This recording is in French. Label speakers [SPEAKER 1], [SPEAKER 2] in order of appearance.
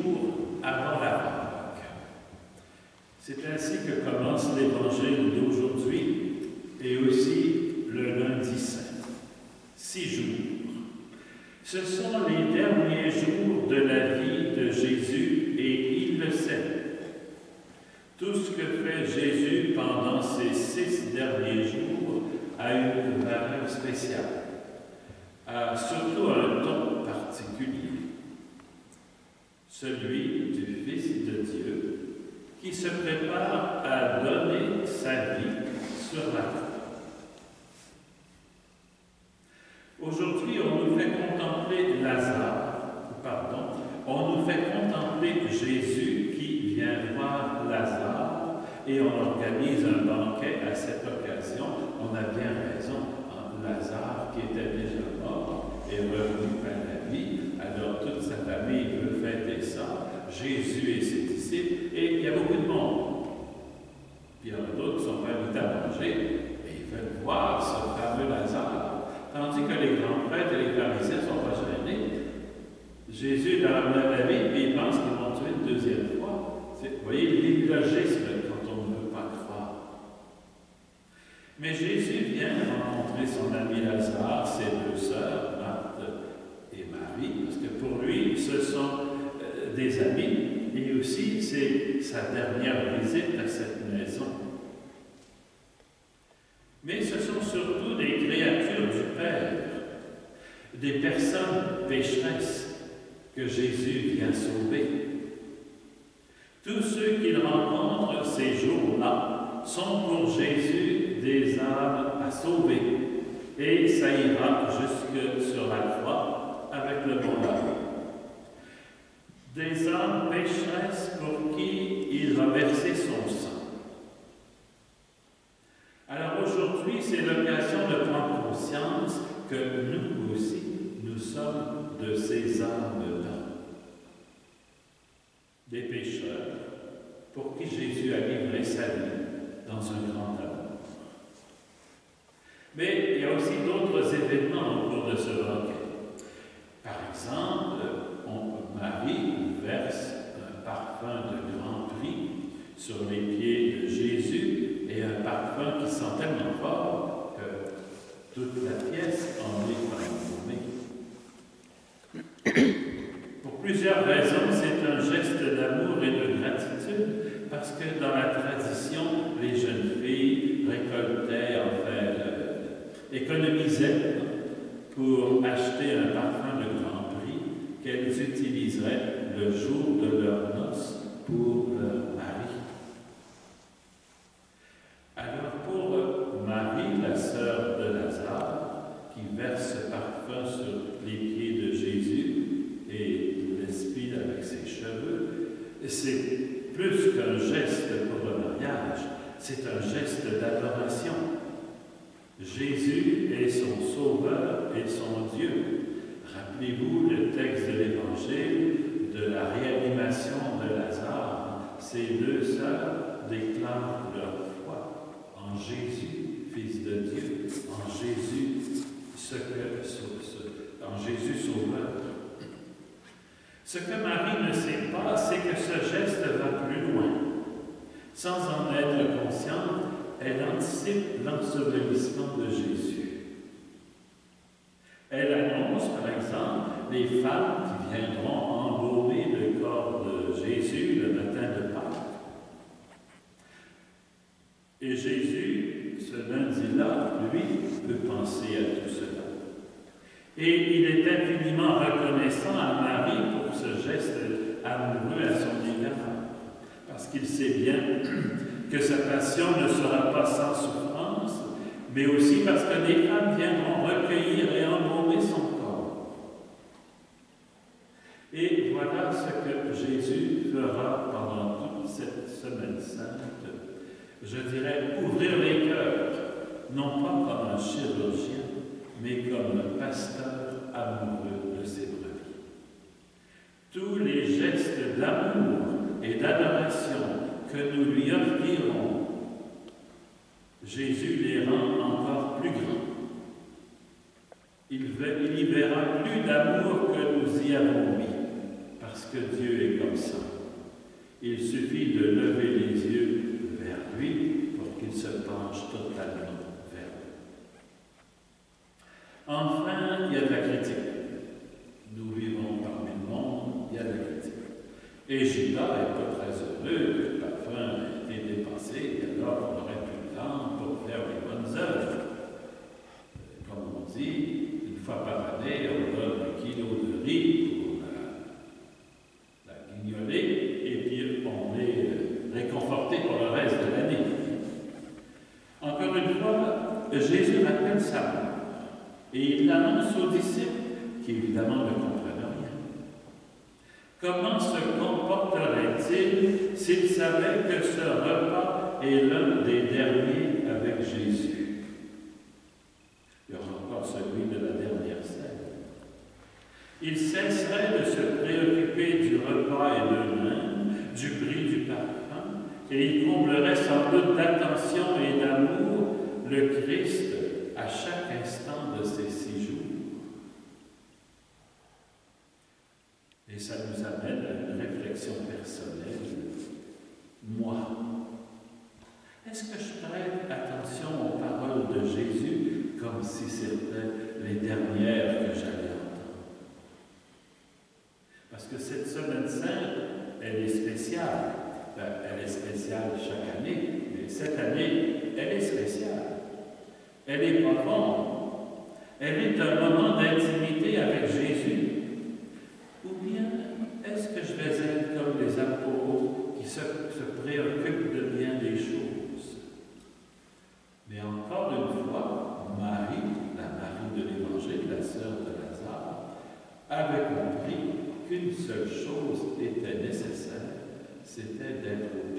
[SPEAKER 1] jours avant la Pâque. C'est ainsi que commence l'Évangile d'aujourd'hui et aussi le lundi saint. 6 jours. Ce sont les derniers jours de la vie de Jésus et il le sait. Tout ce que fait Jésus pendant ces 6 derniers jours a une valeur spéciale, a surtout un ton particulier, celui du Fils de Dieu qui se prépare à donner sa vie sur la croix. Aujourd'hui, on nous fait contempler on nous fait contempler Jésus qui vient voir Lazare et on organise un banquet à cette occasion. On a bien raison, Lazare qui était déjà mort est revenu à la vie, alors toute sa famille veut fêter ça, Jésus et ses disciples, et il y a beaucoup de monde. Puis il y en a d'autres qui ne sont pas invités à manger et ils veulent voir ce fameux Lazare. Tandis que les grands prêtres et les pharisiens ne sont pas gênés. Jésus leur a amené à la vie et ils pensent qu'ils vont tuer une deuxième fois. Vous voyez l'illogisme quand on ne veut pas croire. Mais Jésus vient rencontrer son ami Lazare, ses 2 sœurs, Marthe et Marie, parce que pour lui, ce sont des amis et aussi c'est sa dernière visite à cette maison. Mais ce sont surtout des créatures du Père, des personnes pécheresses que Jésus vient sauver. Tous ceux qu'il rencontre ces jours-là sont pour Jésus des âmes à sauver. Et ça ira jusque sur la croix avec le bon amour. Des âmes pécheresses pour qui il a versé son sang. Alors aujourd'hui, c'est l'occasion de prendre conscience que nous aussi, nous sommes de ces âmes-là. Des pécheurs pour qui Jésus a livré sa vie dans un grand amour. Mais il y a aussi d'autres événements au cours de ce banquet. Par exemple, Marie verse un parfum de grand prix sur les pieds de Jésus et un parfum qui sent tellement fort que toute la pièce en est embaumée. Pour plusieurs raisons, c'est un geste d'amour et de gratitude, parce que dans la tradition, les jeunes filles récoltaient, économisaient pour acheter un parfum de grand prix qu'elles utiliseraient le jour de leurs noces pour leur mari. Alors pour Marie, la sœur de Lazare, qui verse ce parfum sur les pieds de Jésus et l'esprit avec ses cheveux, c'est plus qu'un geste pour le mariage, c'est un geste d'adoration. Jésus est son sauveur et son Dieu. Rappelez-vous le texte de l'Évangile de la réanimation de Lazare. Ces 2 sœurs déclarent leur foi en Jésus, Fils de Dieu, en Jésus, en Jésus sauveur. Ce que Marie ne sait pas, c'est que ce geste va plus loin. Sans en être consciente, elle anticipe l'ensevelissement de Jésus. Elle annonce, par exemple, les femmes qui viendront embaumer le corps de Jésus le matin de Pâques. Et Jésus, ce lundi-là, lui, peut penser à tout cela. Et il est infiniment reconnaissant à Marie pour ce geste amoureux à son égard, parce qu'il sait bien que sa passion ne sera pas sans souffrance, mais aussi parce que des femmes viendront recueillir et embaumer son corps. Et voilà ce que Jésus fera pendant toute cette semaine sainte. Je dirais ouvrir les cœurs, non pas comme un chirurgien, mais comme un pasteur amoureux de ses brebis. Tous les gestes d'amour et d'adoration que nous lui offrirons, Jésus les rend encore plus grands. Il y verra plus d'amour que nous y avons mis, parce que Dieu est comme ça. Il suffit de lever les yeux vers lui pour qu'il se penche totalement vers nous. Enfin, il y a de la critique. Nous vivons parmi le monde, il y a de la critique. Et Judas n'est pas très heureux que le parfum ait été dépassé, et alors on n'aurait plus de temps pour faire les bonnes œuvres. Comme on dit, une fois par année, on donne 1 kilo de riz pour la guignoler, et puis on est réconforté pour le reste de l'année. Encore une fois, Jésus rappelle sa mort, et il l'annonce aux disciples, qui évidemment ne comprennent rien. Comment se comporterait-il s'il savait que ce repas est l'un des derniers avec Jésus? Il y aura encore celui de la dernière scène. Il cesserait de se préoccuper du repas et d'eux-mêmes, du prix du parfum, et il comblerait sans doute d'attention et d'amour le Christ à chaque instant de ses 6 jours. Et ça nous amène à une réflexion personnelle. Moi, est-ce que je prête attention aux paroles de Jésus comme si c'était les dernières que j'allais entendre? Parce que cette Semaine sainte, elle est spéciale. Elle est spéciale chaque année, mais cette année, elle est spéciale. Elle est profonde. Elle est un moment d'intimité avec Jésus. Ou bien, est-ce que je vais être comme les apôtres qui se préoccupent de bien des choses? Mais encore une fois, Marie, la Marie de l'Évangile, la sœur de Lazare, avait compris qu'une seule chose était nécessaire, c'était d'être au